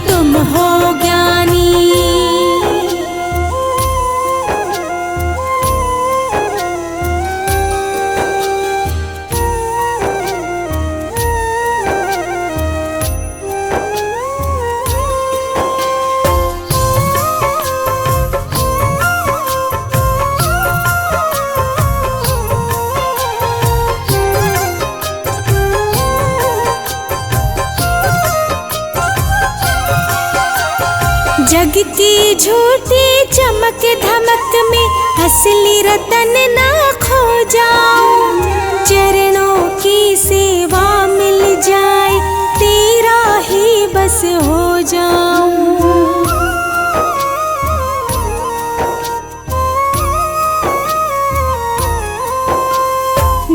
तुम हो ज्ञानी। जग की झूठी चमक धमक में असली रतन ना खो जाऊं। चरणों की सेवा मिल जाए तेरा ही बस हो जाऊं।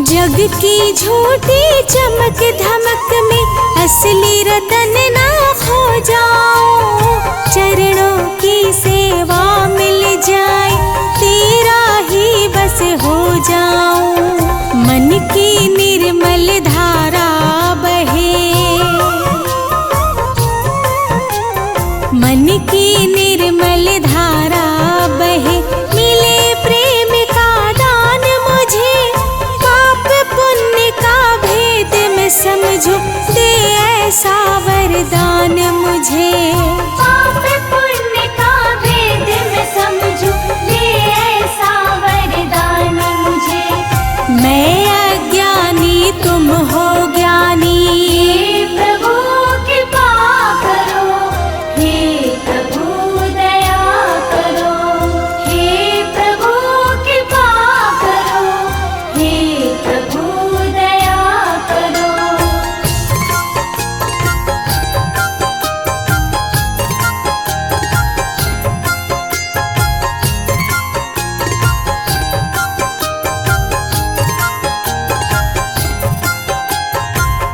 जग की झूठी चमक धमक में असली रतन ना खो जाऊं। चरणों की सेवा मिल जाए तेरा ही बस हो जाऊं। मन की निर्मल धारा बहे, मन की निर्मल धारा बहे। मिले प्रेम का दान मुझे, पाप पुण्य का भेद मैं समझूं। दे ऐसा वरदान मुझे, पाप पुण्य का भेद मैं समझूं। दे ऐसा वरदान मुझे। मैं अज्ञानी तुम हो ज्ञानी। हे प्रभु कृपा करो, हे प्रभु दया करो। हे प्रभु कृपा करो, हे प्रभु दया करो।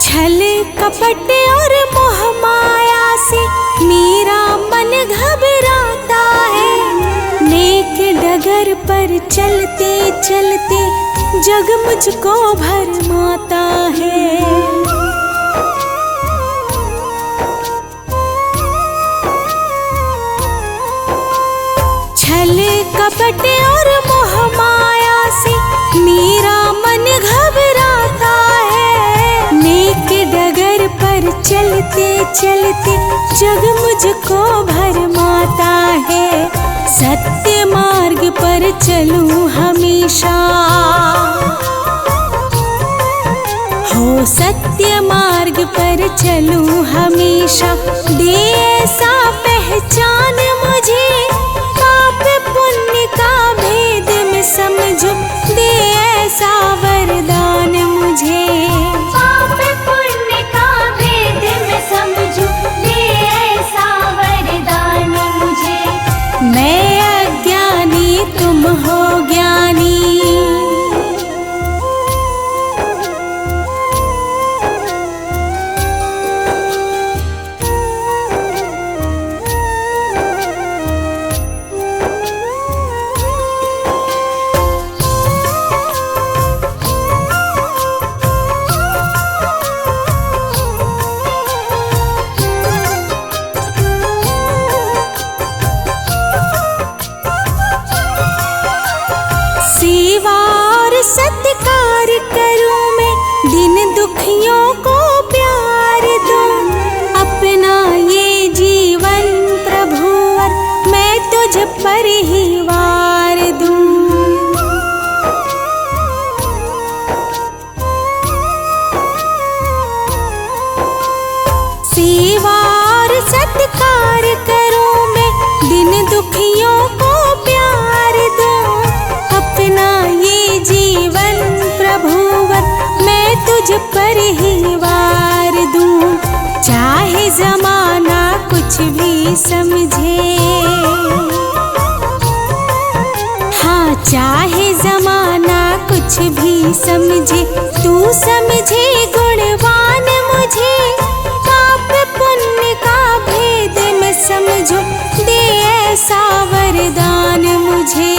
छल कपट और मोह माया से मेरा मन घबराता है। नेक डगर पर चलते चलते जग मुझको भरमाता है। छल कपट और मोह माया से मेरा मन घबराता है। नेक डगर पर चलते चलते जग मुझको भरमाता है। सत्य मार्ग पर चलूं हमेशा, हो सत्य मार्ग पर चलूं हमेशा। दे ऐसा पहचान मुझे, पाप पुण्य का भेद मैं समझूं। दे ऐसा वरदान मुझे, पाप पुण्य का भेद मैं समझूं। दे ऐसा वरदान मुझे। मैं अज्ञानी तुम हो ज्ञानी। सेवा और सत्कार करूं मैं, दिन दुखियों को प्यार दूं। अपना ये जीवन प्रभुवर मैं तुझ पर ही वार दूं। सेवा और सत्कार करूं मैं, दिन दुखियों को प्यार दूं। अपना ये जीवन प्रभुवर मैं तुझ पर ही वार दूं। चाहे जमाना कुछ भी समझे, हाँ चाहे जमाना कुछ भी समझे। तू समझे गुणवान मुझे, पाप पुण्य का भेद मैं समझूं। दे ऐसा वरदान मुझे,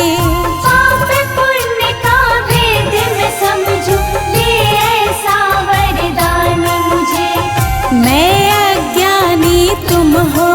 पाप पुण्य का भेद मैं समझूं। दे ऐसा वरदान मुझे। मैं अज्ञानी तुम हो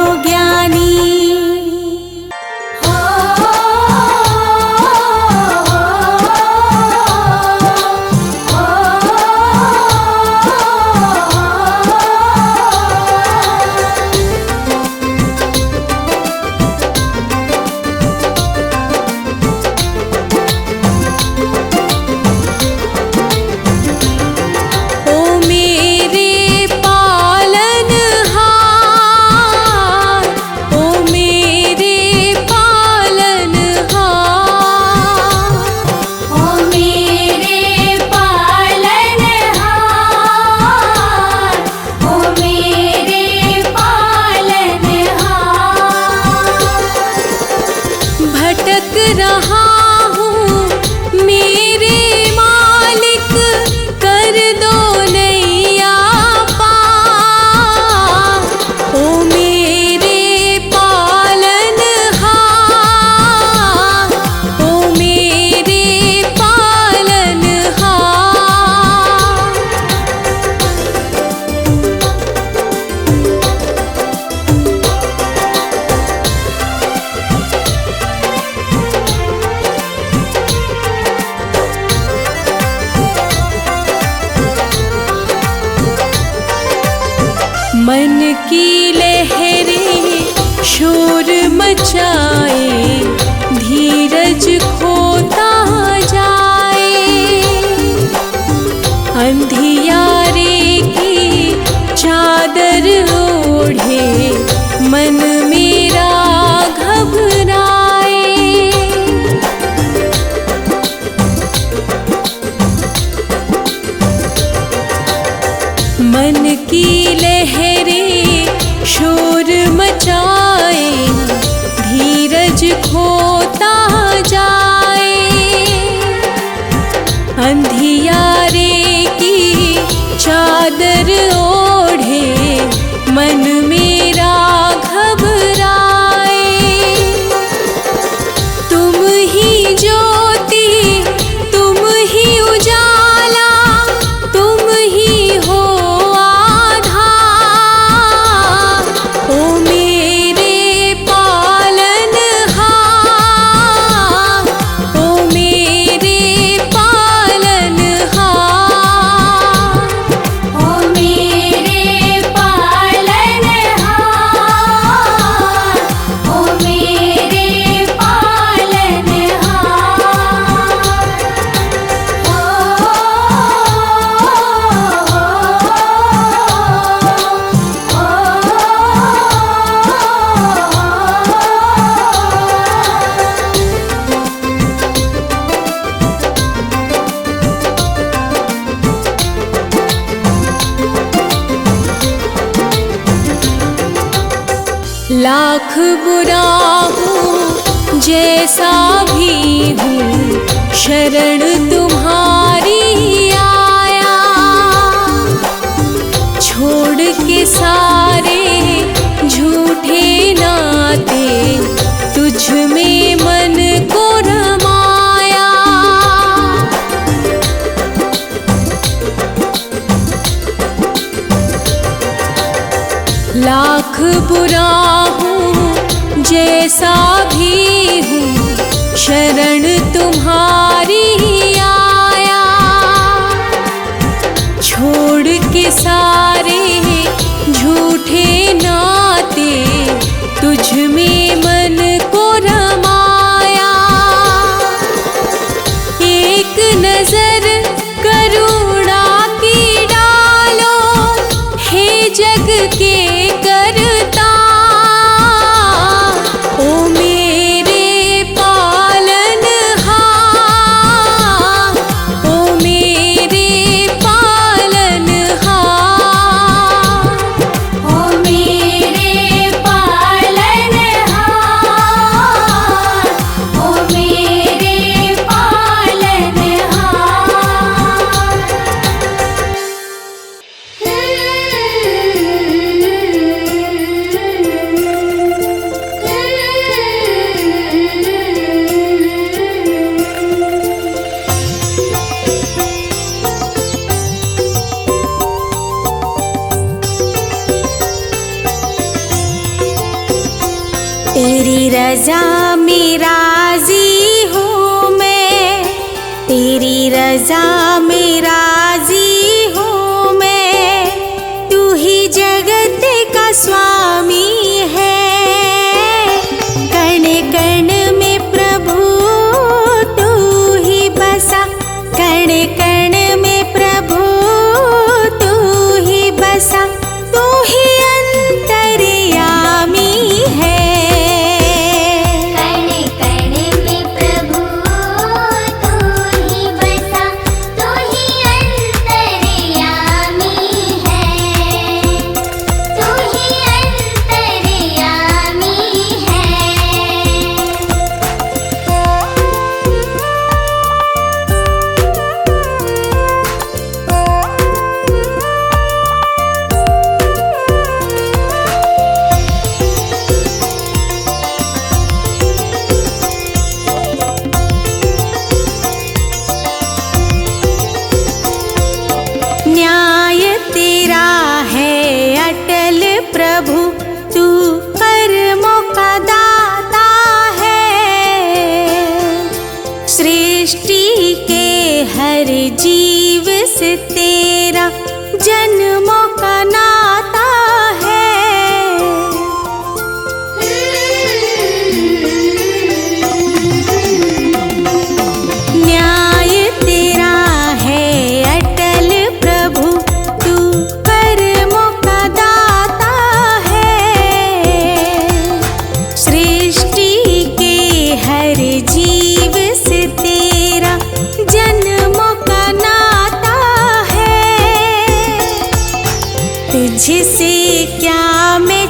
मचाए धीरज खोता जाए। अंधियारे की चादर ओढ़े मन मेरा घबराए। मन की लहरें शोर मचाए धीरज खोता जाए। अंधियारे की चादर ओढ़े मन मेरा घबराए। तुम ही ज्योति तुम ही उजाला तुम ही हो आधार। ओ मेरे पालनहार, ओ मेरे पालनहार, ओ मेरे पालनहार, ओ मेरे लाख बुरा हूँ जैसा भी हूँ शरण तुम्हारी आया। छोड़ के सारे झूठे नाते तुझ में मन को रमाया। लाख बुरा हूँ जैसा भी हूँ शरण तुम्हारी आया। छोड़ के सारे झूठे नाते तुझ में मन को रमाया। एक नजर करुणा की डालो हे जग के करता। ओ मेरे पालनहार, ओ मेरे पालनहार, ओ मेरे पालनहार, ओ मेरे तेरी रजा में राजी हूँ मैं, तेरी रजा में राजी हूँ मैं। तू ही जगत का स्वामी है। कण कण में प्रभु तू ही बसा, कण कण में प्रभु तू ही बसा। तू ही अंतर्यामी है। कण कण में प्रभु तू ही बसा, तू ही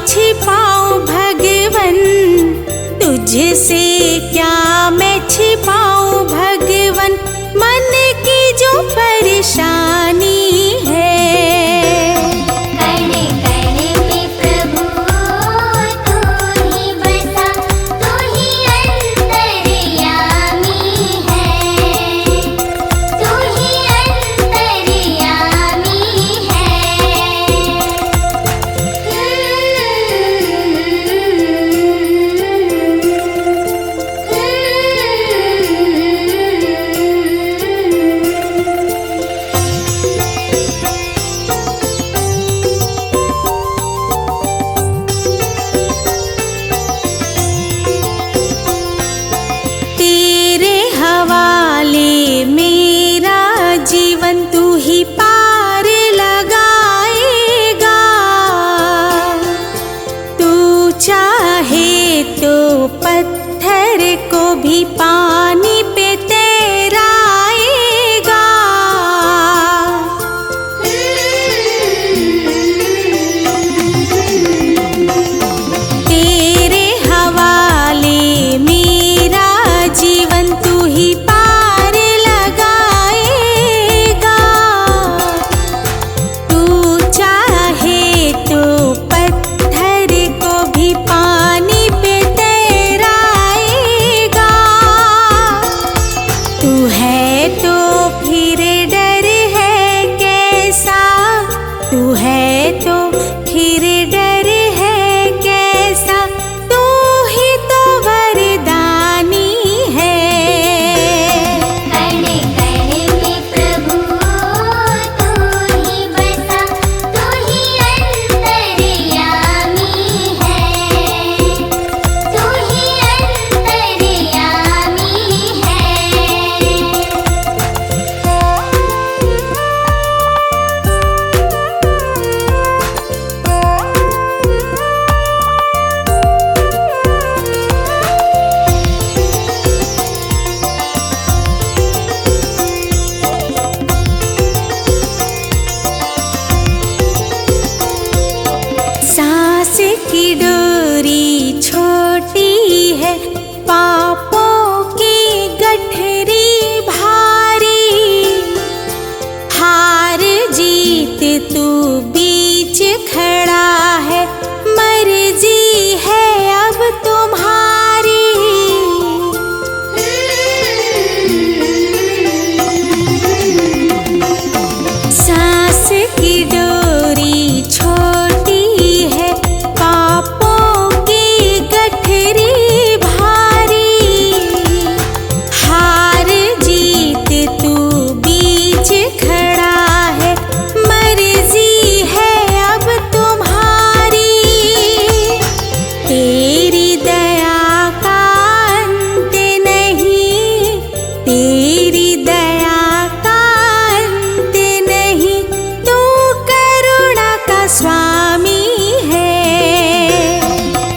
छिपाऊं भगवन, तुझसे क्या मैं छिपाऊं भगवन, मन की जो परेशानी है। कण कण में प्रभु तू ही बसा, तू ही अंतर्यामी है, तू ही अंतर्यामी है। तेरे हवाले मेरा जीवन तू ही पार लगाएगा, तू चाहे तो पत्थर को भी पानी पे तैराएगा। तेरे हवाले मेरा जीवन तू ही पार लगाएगा, तू चाहे तो पत्थर को भी पानी पे तैराएगा। तू है तो फिर डर है कैसा, तू है तो फिर डर है कैसा, तू ही तो वरदानी है। कण कण में प्रभु तू ही बसा, तू ही अंतर्यामी है, तू ही अंतर्यामी है। सांस की डोरी छोटी है, पापों की गठरी भारी, हार जीत तू बीच खड़ा है, मर्जी है अब तुम्हारी। सांस की डोरी छोटी है, पापों की गठरी भारी, हार जीत तू बीच खड़ा है, मर्जी है अब तुम्हारी। तेरी दया का अंत नहीं, तेरी दया का अंत नहीं, तू करुणा का स्वामी है।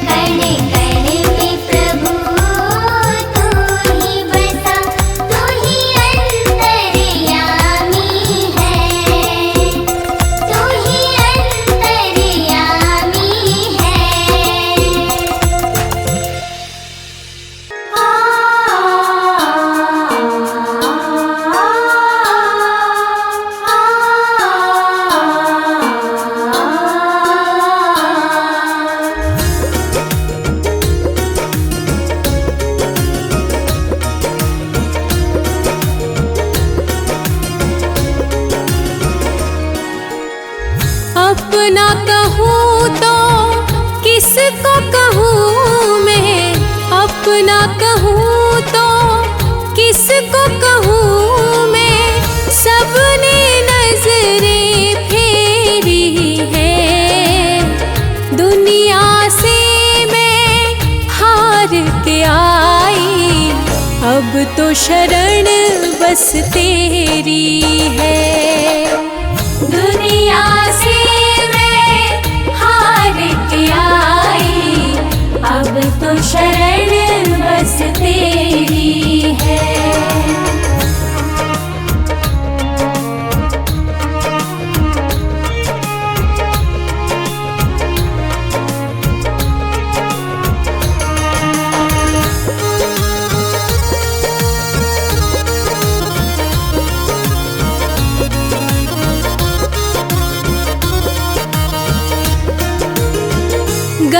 कण कण में प्रभु तू ही बसा, तू ही अंतर्यामी है, तू ही अंतर्यामी है। अपना कहूँ तो किसको कहूँ मैं, अपना कहूँ तो किसको कहूँ मैं, सबने नजरें फेरी है, दुनिया से मैं हार के आई, अब तो शरण बस तेरी है। दुनिया से मैं हार के आई, अब तो शरण बस तेरी है।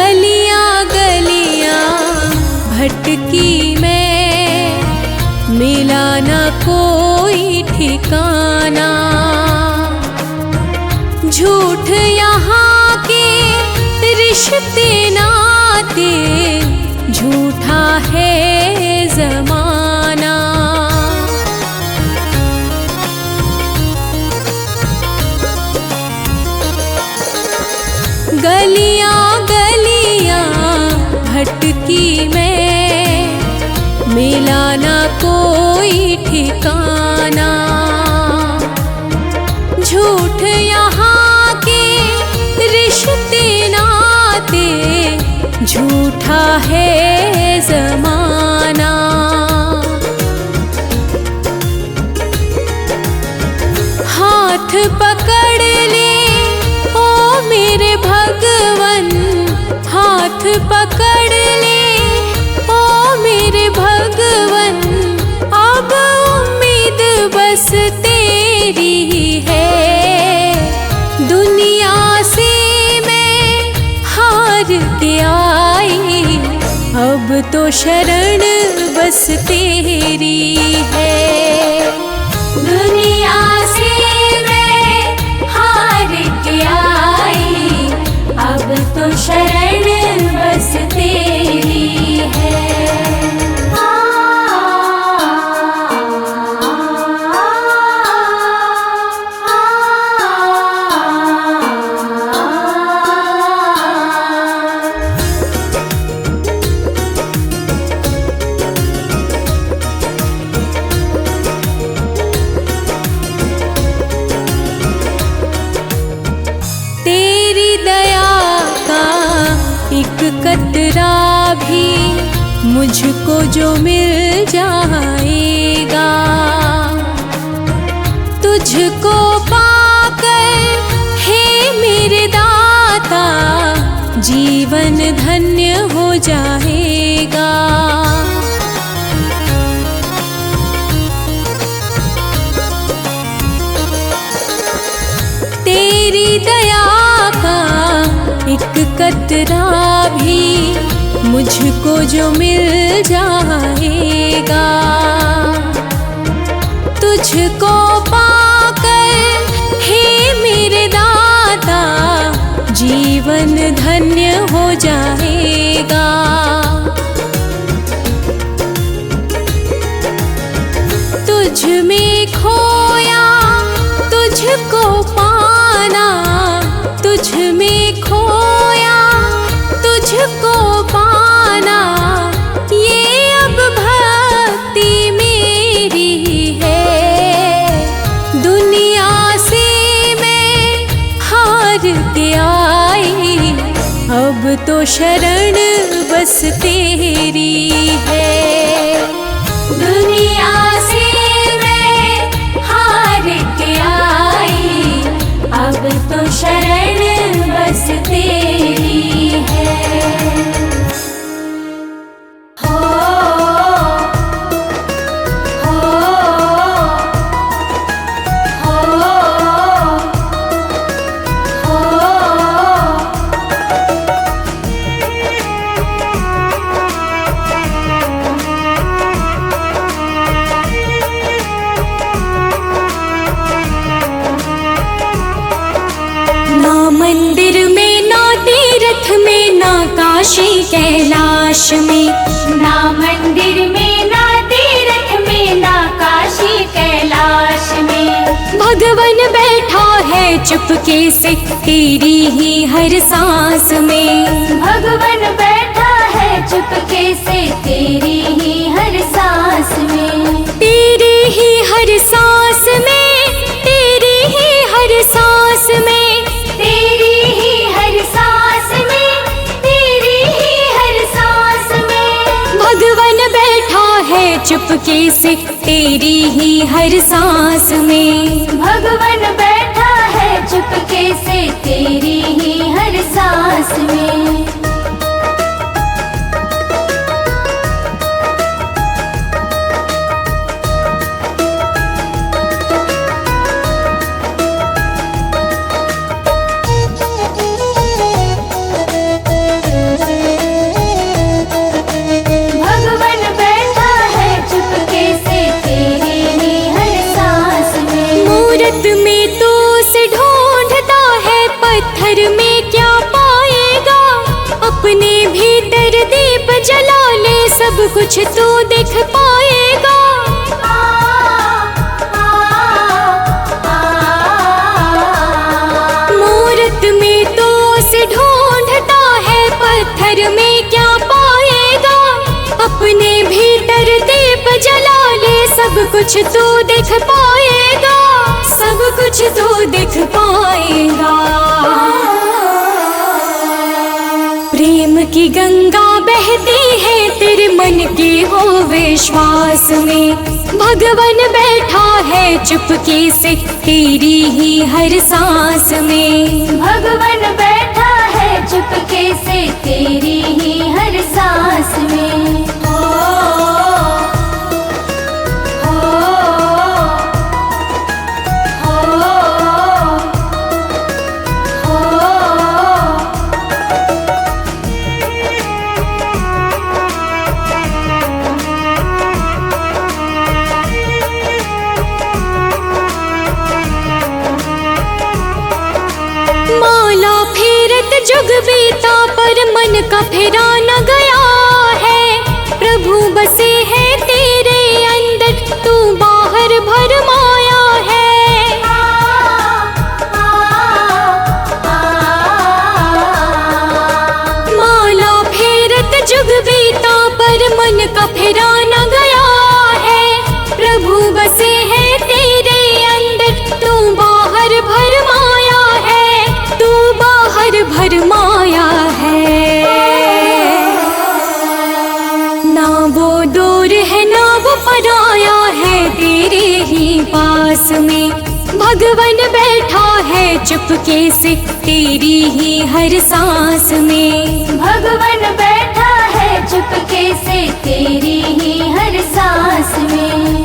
गलियां गलियां भटकी मैं, मिला न कोई ठिकाना। झूठ यहाँ के रिश्ते नाते, झूठा है जमाना। गलियां गलियां भटकी मैं, मिला न कोई ठिकाना। झूठ यहाँ के रिश्ते नाते, झूठा है जमाना। हाथ पकड़ ले ओ मेरे भगवन, हाथ पकड़ ले ओ मेरे भगवन। अब उम्मीद बस तेरी ही है, दुनिया से मैं हार के आई। अब तो शरण बस तेरी है, दुनिया से मैं हार के आई। अब तो शरण बस तेरी है। तेरी दया का एक कतरा भी मुझको जो मिल जाएगा, तुझको पाकर हे मेरे दाता, जीवन धन्य हो जाएगा। तेरी दया का एक कतरा भी मुझको जो मिल जाएगा, तुझको पाकर हे मेरे दाता, जीवन धन्य हो जाएगा। तुझ में खोया तुझको पाना, तुझ में खोया तुझको पाना। ये अब भक्ति मेरी है, दुनिया से मैं हार के आई। अब तो शरण बस तेरी है, दुनिया से मैं हार के आई। अब तो शरण बस तेरी है। हो हो हो हो। ना मंदिर में, ना तीर्थ में, ना काशी कैलाश में। ना मंदिर में, ना तीर्थ में, ना काशी कैलाश में। भगवन बैठा है चुपके से तेरी ही हर सांस में। भगवन बैठा है चुपके से तेरी ही हर सांस में। तेरी ही हर सांस में, तेरी ही हर सांस में, तेरी ही हर सांस में, तेरी ही हर सांस में। भगवन बैठा है चुपके से तेरी ही हर सांस में। भगवन बैठा है चुपके से तेरी ही हर सांस में। सब कुछ तू देख पाएगा। मूरत में तो उसे ढूंढता है, पत्थर में क्या पाएगा। अपने भीतर दीप जला ले, सब कुछ तू देख पाएगा, सब कुछ तू देख पाएगा। प्रेम की गंगा बहती है तेरे मन के हो विश्वास में। भगवन बैठा है चुपके से तेरी ही हर सांस में। भगवन बैठा है चुपके से तेरी ही हर सांस में। माला फेरत जुग बीता पर मन का फेरा न गया है। प्रभु बसे है तेरे अंदर, तू बाहर भरमाया है। माला फेरत जुग बीता पर मन का फेरा न गया है। प्रभु बसे है तेरे अंदर, तू बाहर भरमाया है, तू बाहर भरमाया है। ना वो दूर है ना वो पराया है, तेरे ही पास में। भगवन बैठा है चुपके से तेरी ही हर सांस में। भगवन बैठा है चुपके से तेरी ही हर सांस में।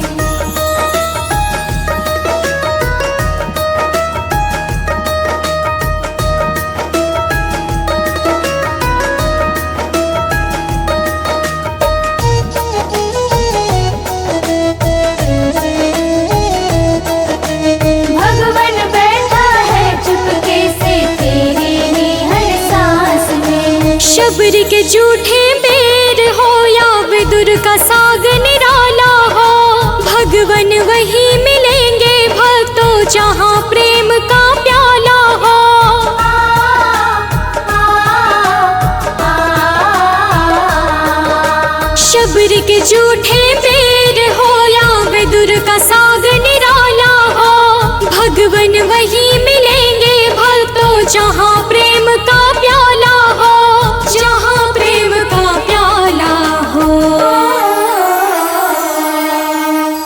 भगवन बैठा है चुपके से तेरी ही हर सांस में। शबरी के झूठे बेर हो या विदुर का साग निराला हो, भगवन वही मिलेंगे भक्तों जहाँ प्रेम का प्याला हो। शबरी के झूठे बेर हो या विदुर का साग निराला हो, भगवन वही मिलेंगे भक्तों जहाँ प्रेम का प्याला हो, जहाँ प्रेम का प्याला हो।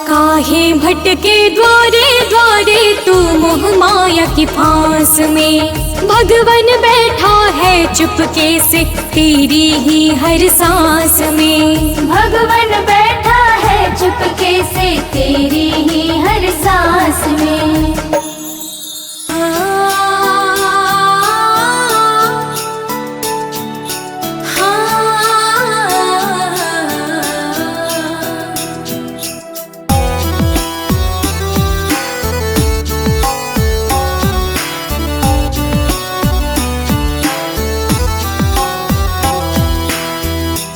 काहे भटके द्वारे द्वारे तू मोह माया की फांस में। भगवन बैठा है चुपके से तेरी ही हर सांस में। भगवन बैठा है चुपके से तेरी ही हर सांस में।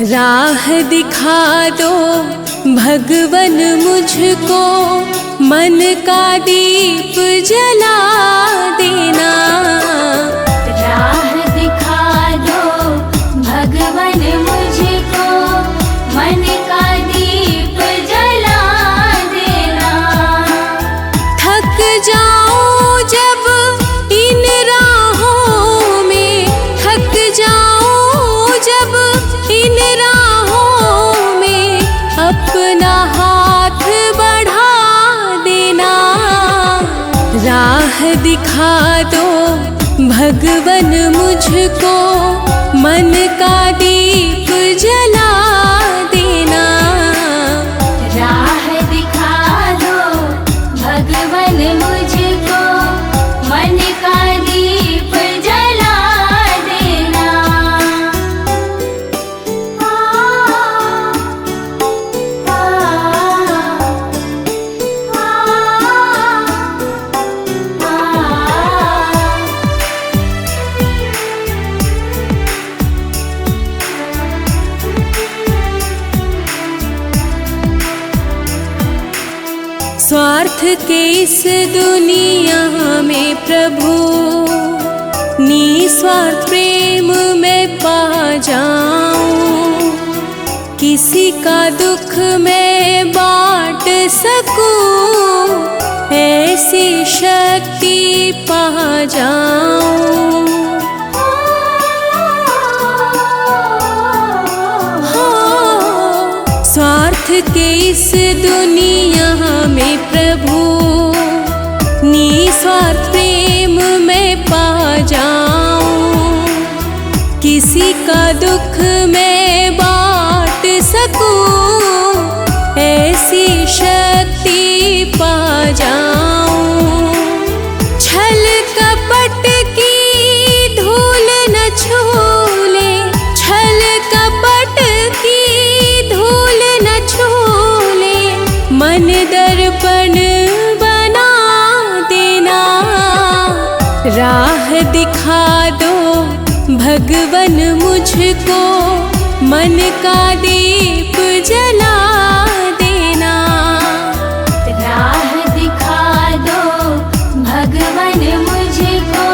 राह दिखा दो भगवन मुझको, मन का दीप जला देना। राह दिखा दो भगवन मुझको, मन का दीप जला देना। थक जाऊं जब इन राहों में, थक जाऊं जब इन राहों में, अपना हाथ बढ़ा देना। राह दिखा दो भगवन मुझको, मन का दीप जला देना। राह दिखा दो भगवन मुझको, मन का दीप जला देना। के इस दुनिया में प्रभु निस्वार्थ प्रेम में पा जाऊं, किसी का दुख मैं बांट सकूं, ऐसी शक्ति पा जाऊं। स्वार्थ के इस दुनिया में प्रभु निस्वार्थ प्रेम में पा जाऊं, किसी का दुख मैं बांट सकूं, ऐसी शक्ति पा जाऊं। छल कपट की धूल न छूले, छल कपट की धूल न छूले, मन दर्पण बना देना, राह दिखा दो भगवन मुझको, मन का दीप जला देना। राह दिखा दो भगवन मुझको,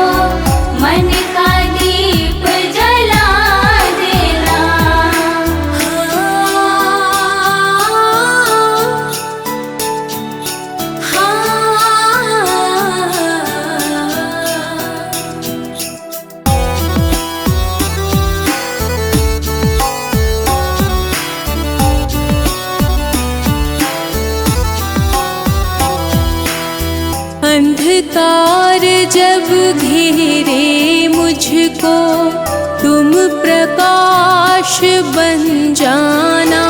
मन का दीप जला देना। अंधकार जब घेरे मुझको, तुम प्रकाश बन जाना,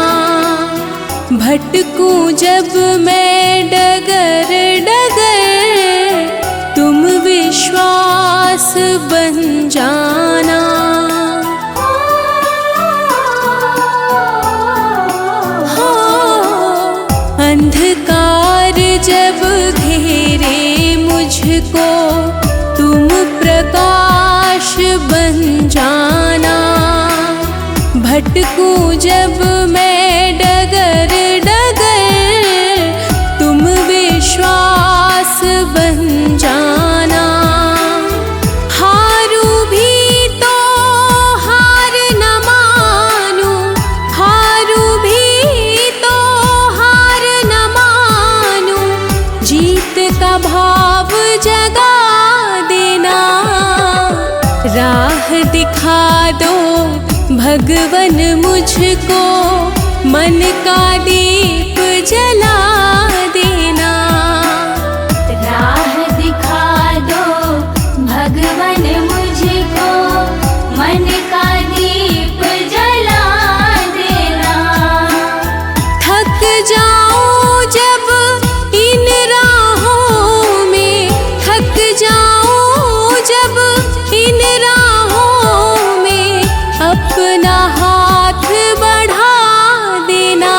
भटकूं जब मैं डगर डगर, तुम विश्वास बन जाना। अंधकार जब घेरे मुझको, तुम प्रकाश बन जाना, भटकूं जब मैं डगर डगर, तुम विश्वास बन जाना। हारू भी तो हार न मानूं, हारू भी तो हार न मानूं, जीत का भाव जगा देना, राह दिखा दो भगवन मुझको, मन का दीप जला देना। राह दिखा दो भगवन मुझको, मन का दीप जला देना। थक जाऊं जब इन राहों में, थक जाऊं जब इन राहों में, अपना हाथ बढ़ा देना,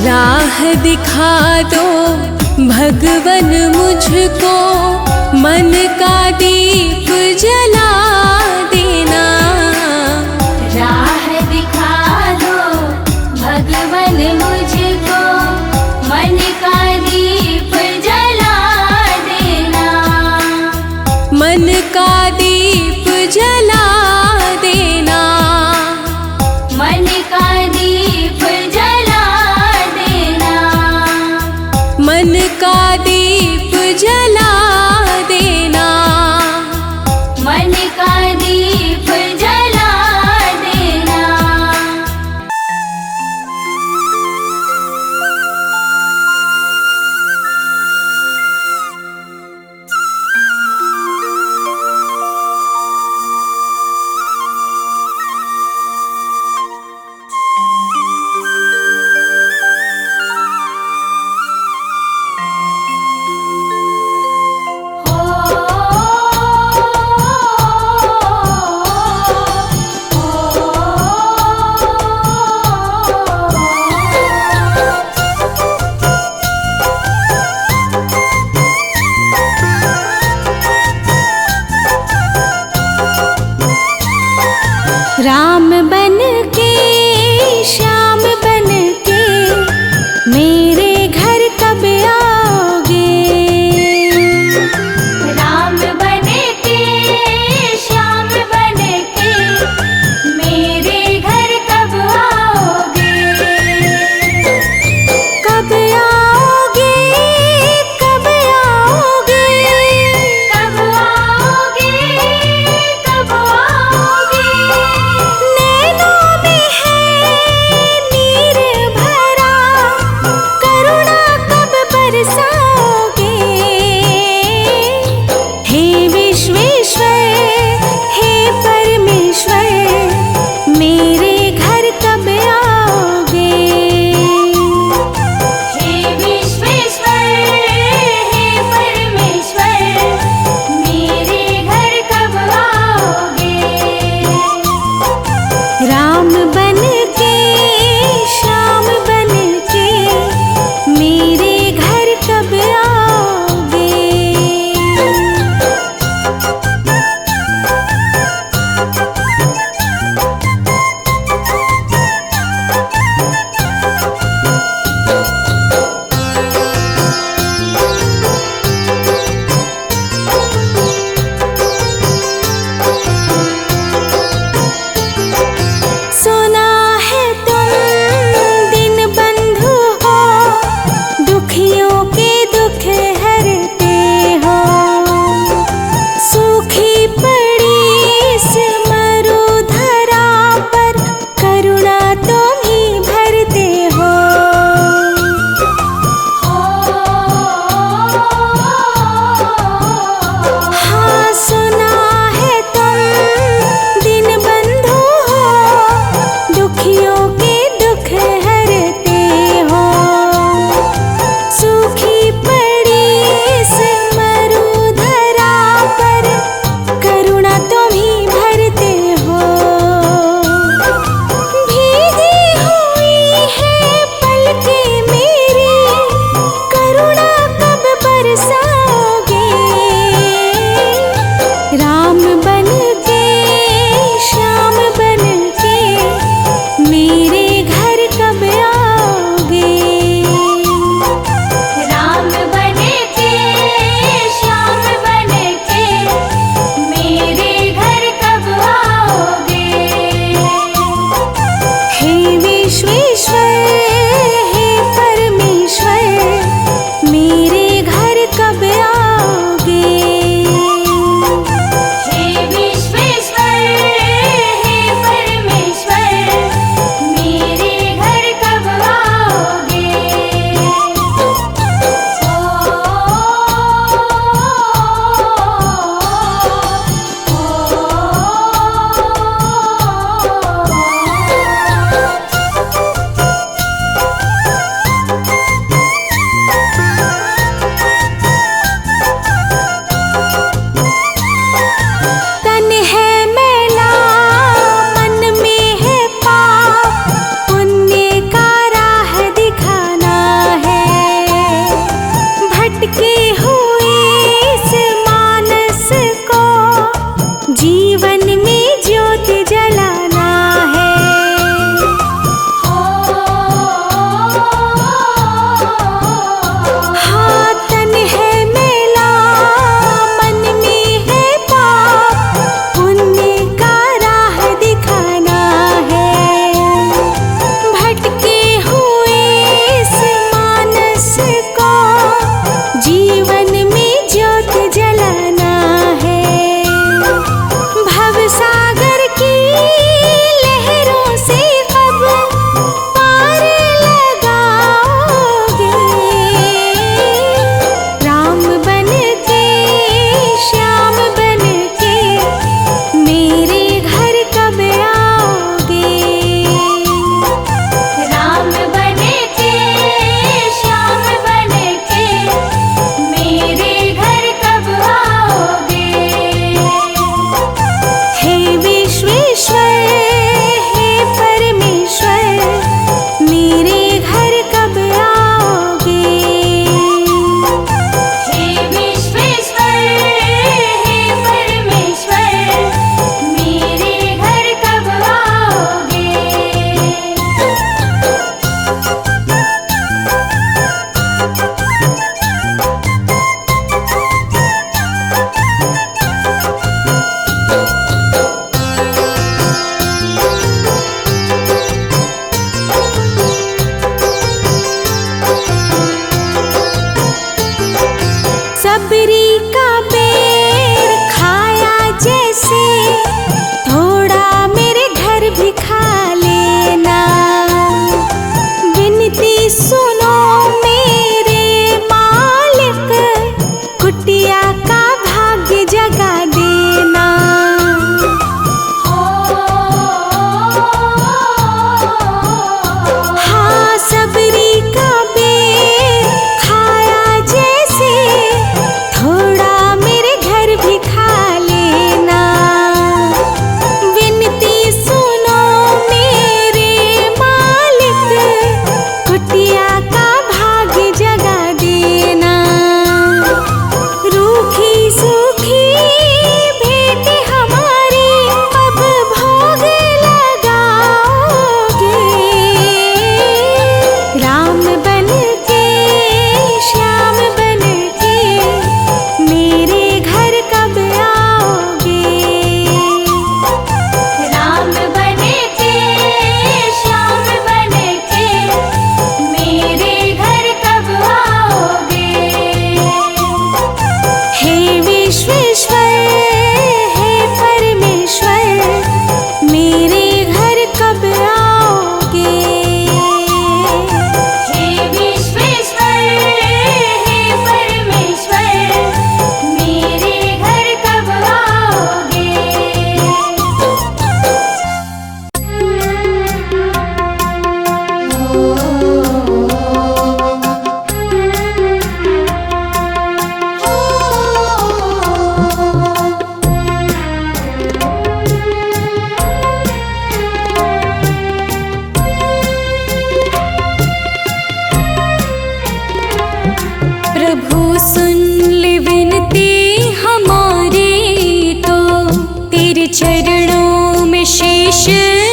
राह दिखा दो भगवन मुझको, मन का दीप जला देना। राह दिखा दो भगवन मुझको, मन का दीप जला देना। मन का दीप जला देना, मन का दीप जला देना। मन का दीप जला देना, मन का दीप जला देना। राम बन के श्याम बन के मेरे घर कब आ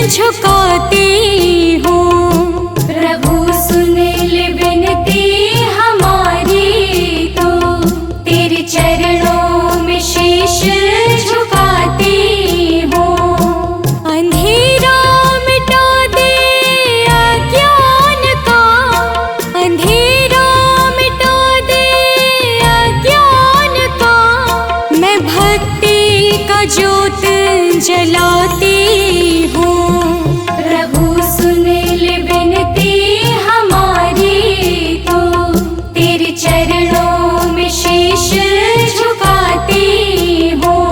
झुकाती हूँ। प्रभु सुन ले विनती हमारी, तो तेरे चरणों में शीश झुकाती हूँ। अंधेरा मिटा दे अज्ञान का, अंधेरा मिटा दे अज्ञान का। मैं भक्ति का ज्योत जलाती हूँ। प्रभु सुन ले विनती हमारी, तो तेरे चरणों में शीश झुकाती हूँ।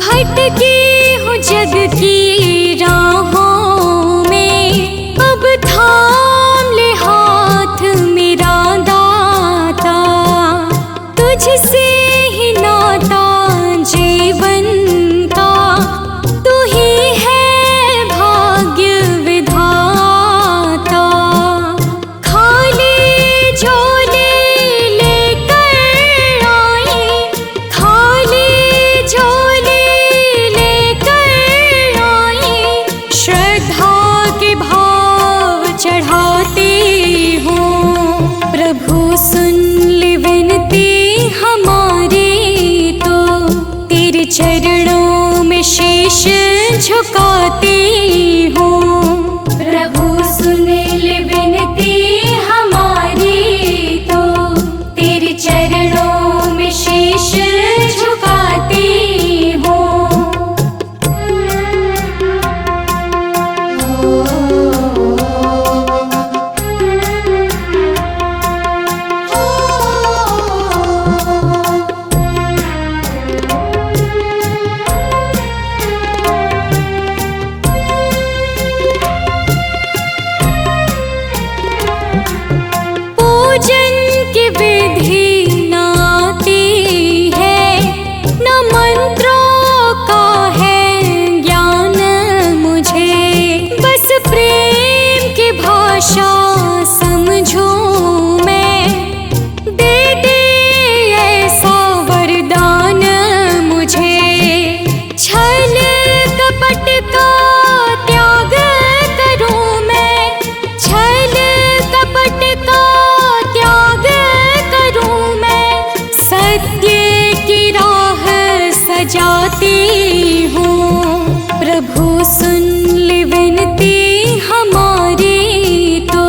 भटकी हूँ जग की राहों में, अब थाम ले हाथ मेरा दाता। तुझसे ही नाता जीवन का, तू ही है भाग्य विधाता। खाली झोले लेकर आई, खाली झोले लेकर आई। श्रद्धा के भाव चढ़ाती हूँ। प्रभु सुन ले विनती हमारी, तो तेरे चरणों में शीश झुकाती हूँ। प्रभु सुन ले विनती हमारी, तो तेरे चरणों में शीश झुकाती हूँ। पूजन की विधि न आती है, न मंत्रों का है ज्ञान मुझे। बस प्रेम की भाषा समझूं मैं, दे दे ऐसा वरदान मुझे। छल कपट का त्याग करूं मैं, छल कपट का त्याग करूं मैं। सत्य की राह सजाती हूँ। प्रभु सुन ले विनती हमारी, तो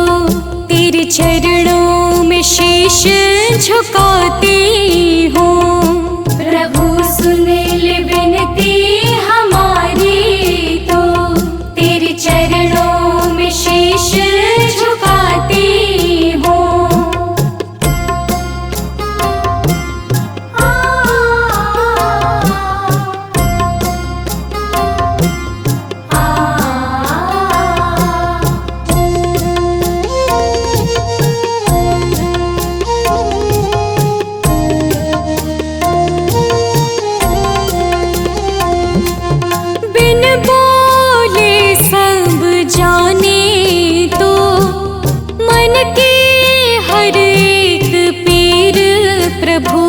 तेरे चरणों में शीश झुकाती हूँ। प्रभु सुन ले विनती हमारी, तो तेरे चरणों में शीश झुकाती हूँ। बिन बोले सब जाने, तो मन के हर एक पीर। प्रभु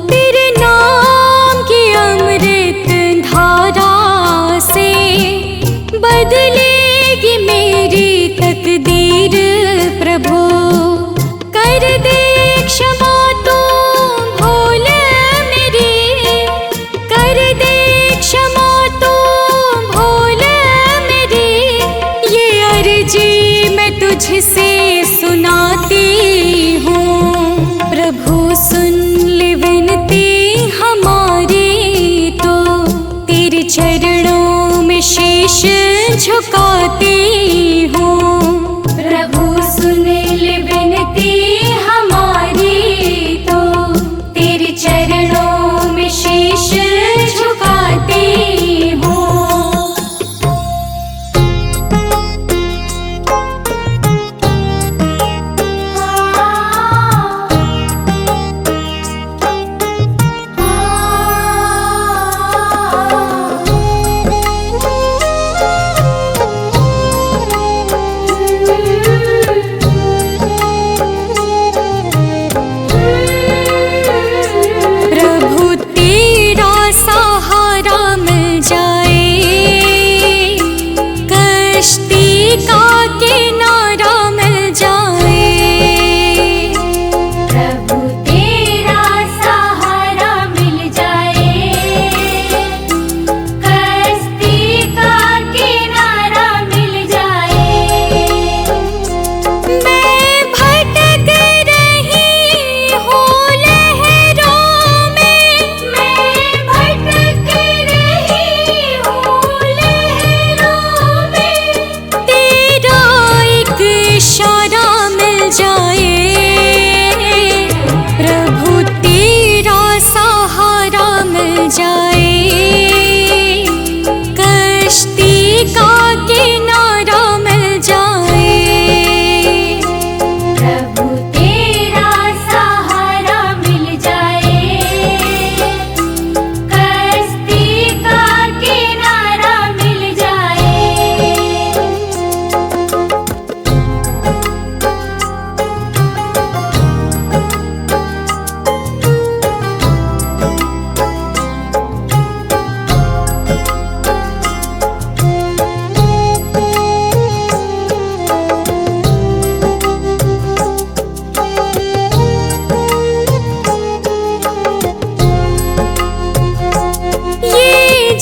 तेरे नाम की अमृत धारा से, बदलेगी मेरी तकदीर। प्रभु कर दे क्षमा तू भूल मेरी, कर दे क्षमा तू भूल मेरी। ये अर्जी मैं तुझसे सुनाती हूँ। प्रभु सुन ले विनती हमारी, तो तेरे चरणों में शीश झुकाती हूँ। प्रभु सुन ले विनती हमारी, तो तेरे चरणों में शीश झुकाती हूँ।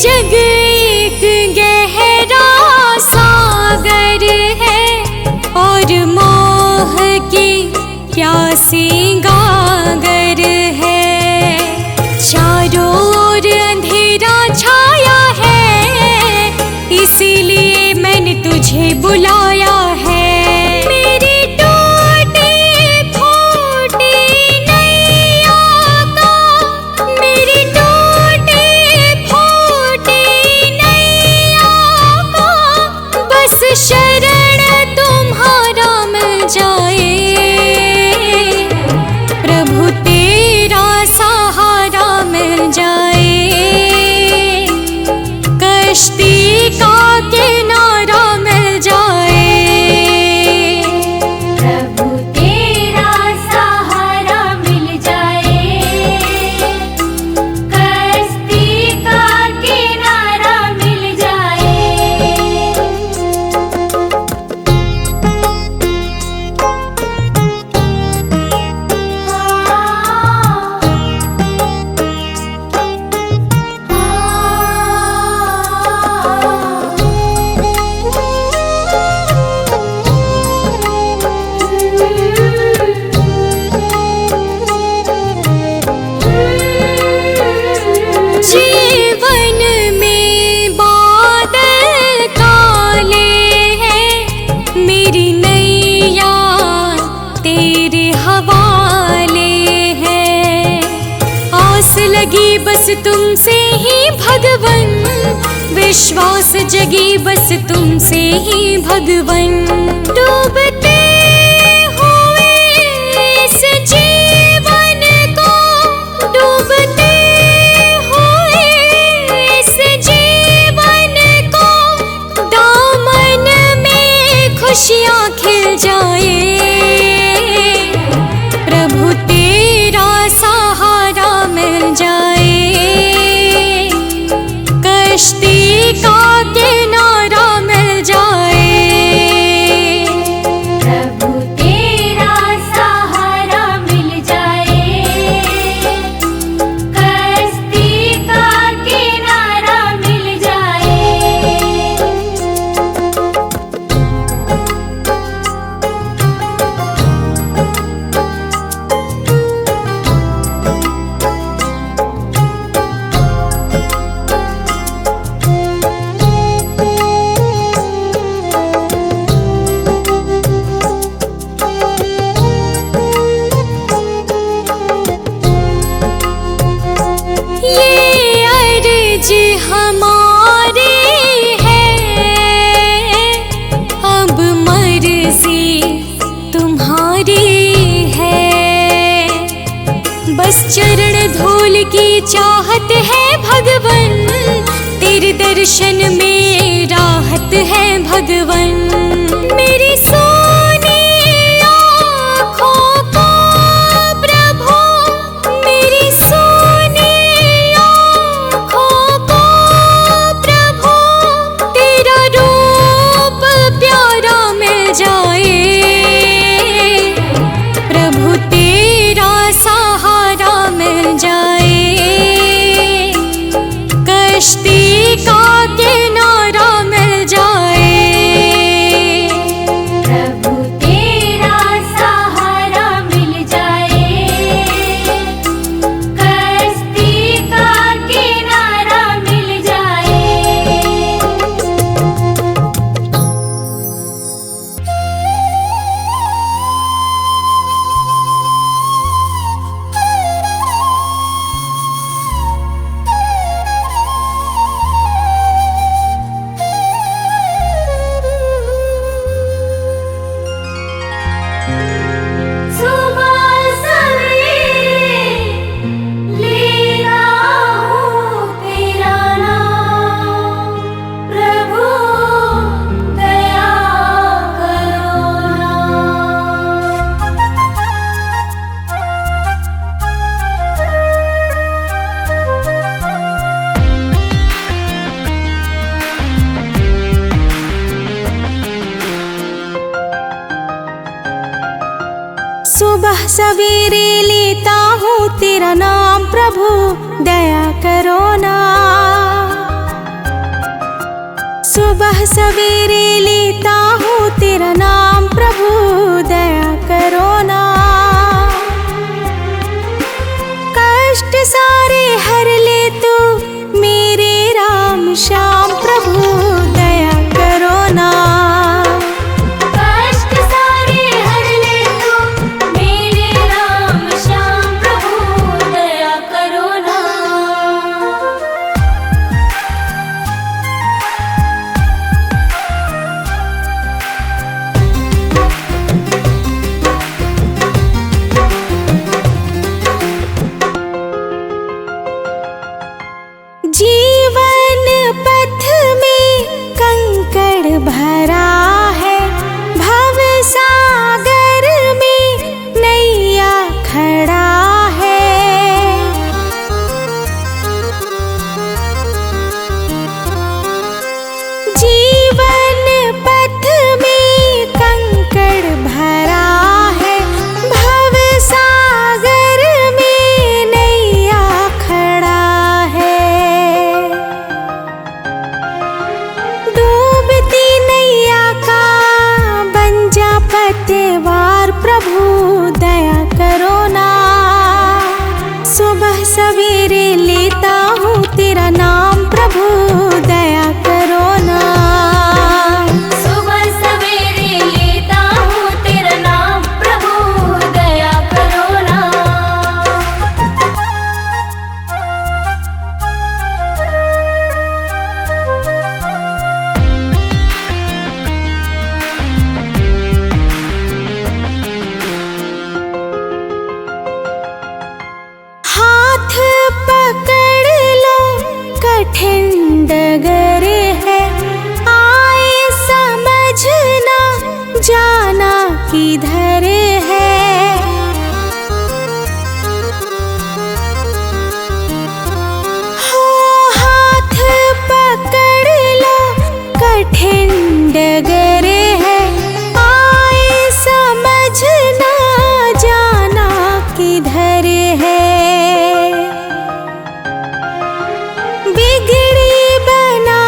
जग एक गहरा सागर है और मोह की प्यासी गागर है। चारों ओर अंधेरा छाया है, इसीलिए मैंने तुझे बुलाया है। मेरी टूटी फूटी नैया का, मेरी टूटी फूटी नैया का बस शरण तुम्हारा मिल जाए। प्रभु तेरा सहारा मिल जाए, कश्ती का किनारा मिल जाए। प्रभु तेरा सहारा मिल जाए, कश्ती का किनारा मिल जाए। जीवन में बादल काले हैं, मेरी नैया तेरे हवाले है। आस लगी बस तुमसे ही भगवन, विश्वास जगी बस तुमसे ही भगवन। डूबते हुए इस जीवन को, डूबते हुए इस जीवन को दामन में खुशियाँ खिल जाए। प्रभु तेरा सहारा मिल जाए, कश्ती का किनारा मिल जाए। प्रभु तेरा सहारा मिल जाए, कश्ती का किनारा मिल जाए। ये अर्ज हमारी है, अब मर्जी तुम्हारी है। बस चरण धूल की चाहत है भगवन, तेरे दर्शन में राहत है भगवन। मेरी सोनी आँखों को प्रभु, मेरी सोनी आँखों को प्रभु, तेरा रूप प्यारा मिल जाए। प्रभु तेरा सहारा मिल जाए, कश्ती का किनारा मिल जाए। प्रभु तेरा सहारा मिल जाए, कश्ती का किनारा मिल जाए। सुबह सवेरे लेना हूँ तेरा नाम, प्रभु दया करो सुबह सवेरे लेता हूँ तेरा नाम, प्रभु दया करो ना। सुबह सवेरे लेता हूँ तेरा नाम प्रभु दया करो ना। कष्ट सारे हर ले तू मेरे राम श्याम प्रभु दया करो ना। कष्ट सारे हर ले तू मेरे राम श्याम प्रभु दया करो ना। जीवन पथ में कंकड़ भरा है, भव सागर में नैया खड़ा है। जीवन पथ में कंकड़ भरा है, भव सागर में नैया खड़ा है। डूबती नैया का बन जा पतवार प्रभु दया करो ना। सुबह सवेरे लेता हूँ तेरा नाम प्रभु दया करो ना। सुबह सवेरे लेता हूँ तेरा नाम प्रभु दया करो ना। हाथ पकड़ लो कठिन डगर है, आए समझना जाना किधर है। हो हाथ पकड़ लो कठिन डगर है, आए समझना जाना किधर है। बिगड़ी बना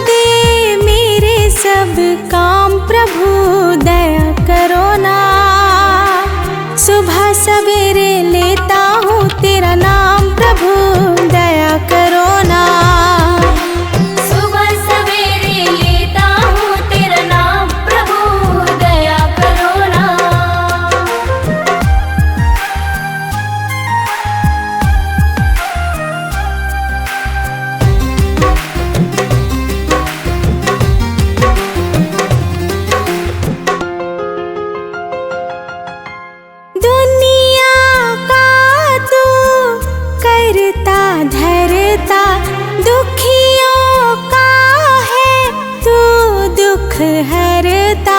दे मेरे सब काम प्रभु दया करो ना। सुबह सवेरे लेता हूँ तेरा नाम प्रभु दया करो ना। सुबह सवेरे लेता हूँ तेरा नाम प्रभु दया करो ना। दुनिया का तू करता धरता, दुखियों का है तू दुख हरता।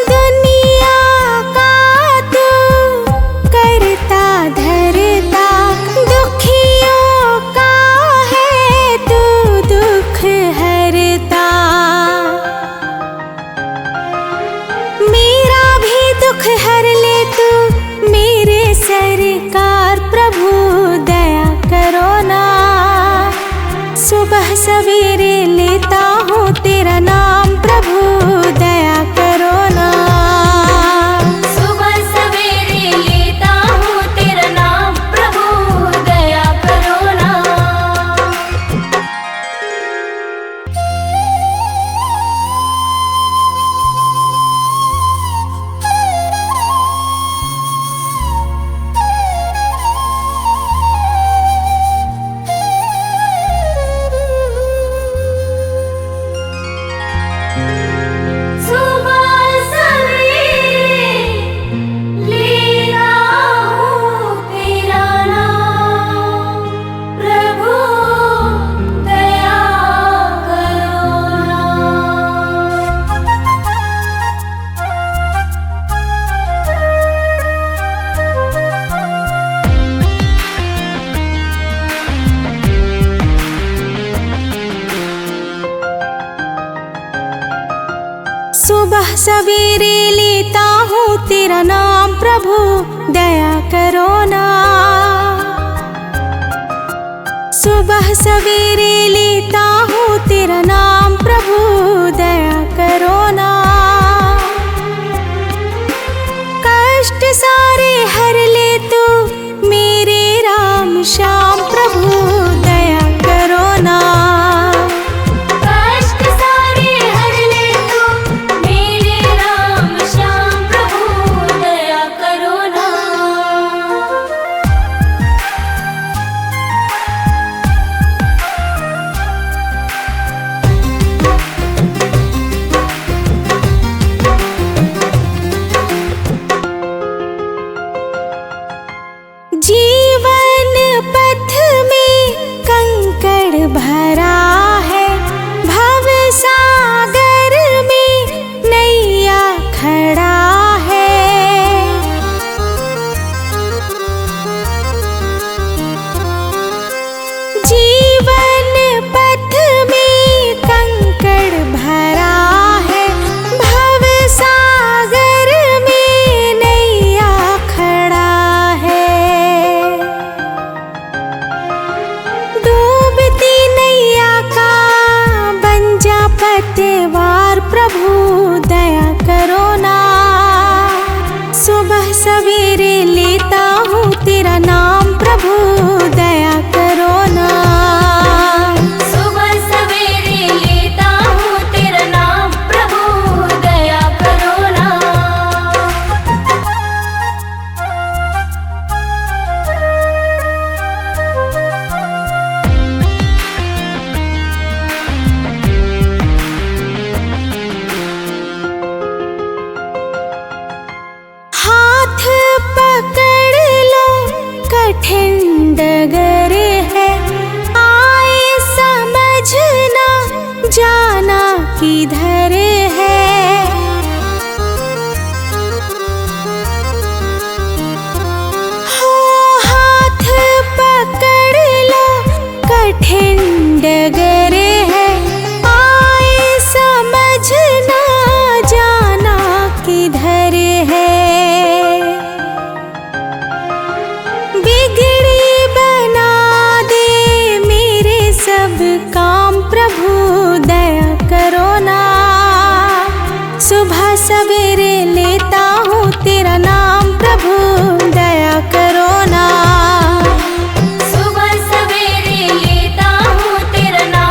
दुनिया का तू करता धरता, दुखियों का है तू दुख हरता। मेरा भी दुख हर ले तू मेरे सरकार प्रभु दया करो ना। सुबह सवेरे लेता हूँ तेरा नाम प्रभु दया करो ना। सुबह सवेरे लेता हूँ तेरा नाम प्रभु दया करो ना। सुबह सवेरे लेता हूँ तेरा नाम प्रभु दया करो ना। सुबह सवेरे लेता हूँ तेरा नाम प्रभु दया करो ना। कष्ट सारे हर ले तू मेरे राम श्याम प्रभु दया करो ना। कष्ट सारे हर ले तू मेरे राम श्याम प्रभु दया करो ना। जीवन पथ में कंकड़ भरा है, भव सागर में नैया खड़ा है। जीवन पथ में कंकड़ भरा है, भव सागर में नैया खड़ा है। डूबती नैया का बन जा पतवार प्रभु दया करो ना। सुबह सवेरे लेता हूँ तेरा नाम प्रभु दया करो ना। सुबह सवेरे लेता हूँ तेरा नाम प्रभु दया करो ना। हाथ पकड़ लो कठिन डगर है, आए समझना जाना किधर है। हो हाथ पकड़ लो कठिन डगर है, आए समझना जाना किधर है। बिगड़ी बना दे मेरे सब काम प्रभु दया करो ना। सुबह सवेरे लेता हूँ तेरा नाम प्रभु दया करो ना। सुबह सवेरे लेता हूँ तेरा नाम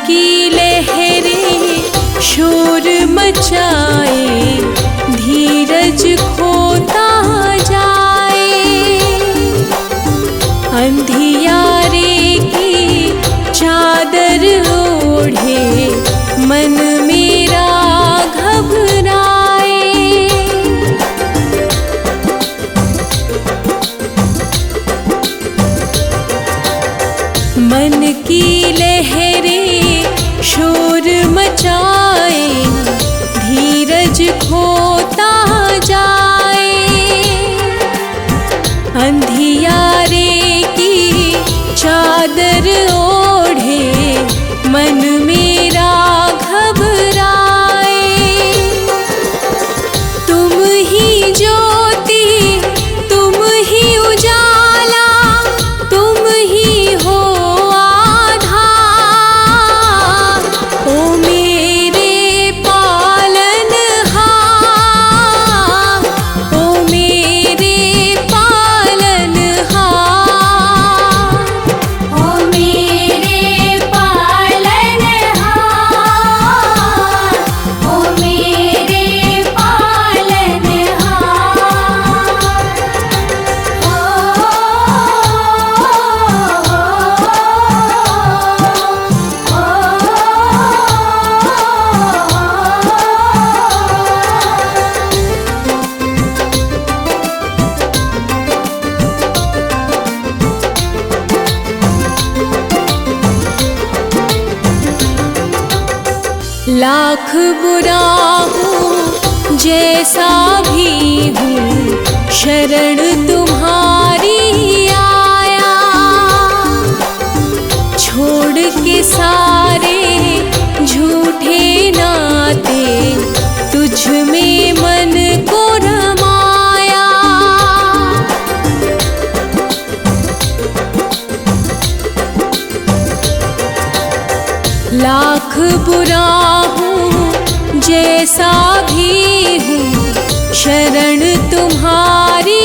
की लहरें शोर मचाए, धीरज खोता जाए। अंधियारे की चादर ओढ़े मन मेरा घबराए। मन की लहरें शोर मचाए, धीरज खोता जाए। अंधियारे की चादर ओढ़े मन मेरा घबराए। तुम ही ज्योति, तुम ही उजाला, तुम ही हो आधार। ओ मेरे पालनहार, ओ मेरे पालनहार। ओ मेरे पालनहार, ओ मेरे लाख बुरा हूँ जैसा भी हूँ, शरण तुम्हारी आया। छोड़ के सारे झूठे नाते, तुझ में मन को रमाया। लाख बुरा हूँ जैसा भी हूँ, शरण तुम्हारी